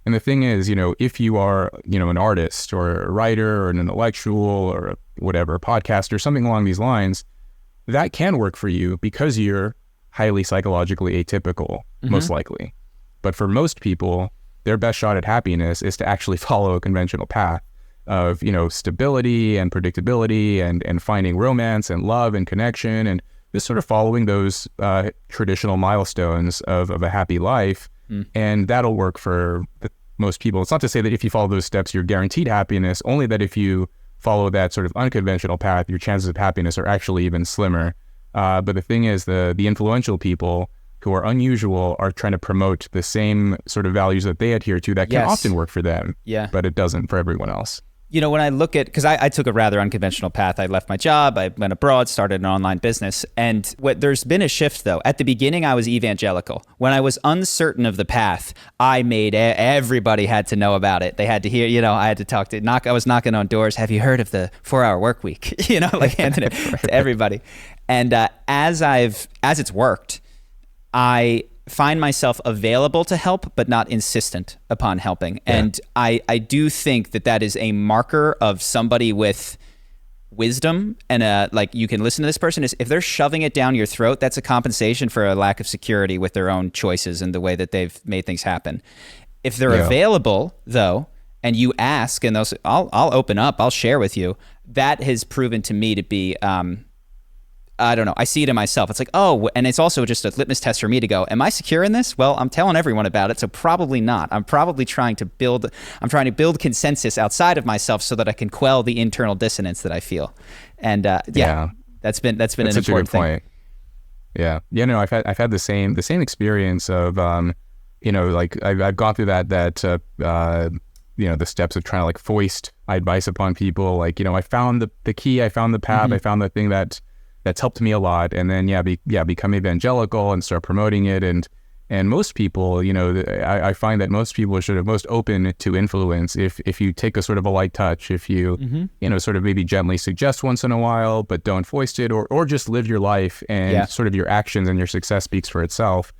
And the thing is, if you are, an artist or a writer or an intellectual or whatever, a podcaster, something along these lines, that can work for you because you're highly psychologically atypical, most likely. But for most people, their best shot at happiness is to actually follow a conventional path of, stability and predictability and finding romance and love and connection and just sort of following those traditional milestones of a happy life. And that'll work for most people. It's not to say that if you follow those steps, you're guaranteed happiness, only that if you follow that sort of unconventional path, your chances of happiness are actually even slimmer. But the thing is, the influential people who are unusual are trying to promote the same sort of values that they adhere to that can often work for them, but it doesn't for everyone else. When I look at, because I took a rather unconventional path. I left my job, I went abroad, started an online business. And there's been a shift though. At the beginning, I was evangelical. When I was uncertain of the path, I made, everybody had to know about it. They had to hear, I had to I was knocking on doors. Have you heard of the 4-hour work week? Handing it to everybody. And as it's worked, I find myself available to help, but not insistent upon helping. Yeah. And I do think that is a marker of somebody with wisdom and you can listen to this person. Is if they're shoving it down your throat, that's a compensation for a lack of security with their own choices and the way that they've made things happen. If they're available though, and you ask and they'll say, I'll open up, I'll share with you, that has proven to me to be, I don't know. I see it in myself. It's like, and it's also just a litmus test for me to go, am I secure in this? Well, I'm telling everyone about it, so probably not. I'm probably trying to build consensus outside of myself so that I can quell the internal dissonance that I feel. And that's been an important thing. Yeah. No, I've had the same experience of, I've gone through that the steps of trying to foist advice upon people. I found the key, I found the path, I found the thing that's helped me a lot. And then, become evangelical and start promoting it. And most people, I find that most people are sort of most open to influence if you take a sort of a light touch, if you, sort of maybe gently suggest once in a while, but don't foist it or just live your life and sort of your actions and your success speaks for itself.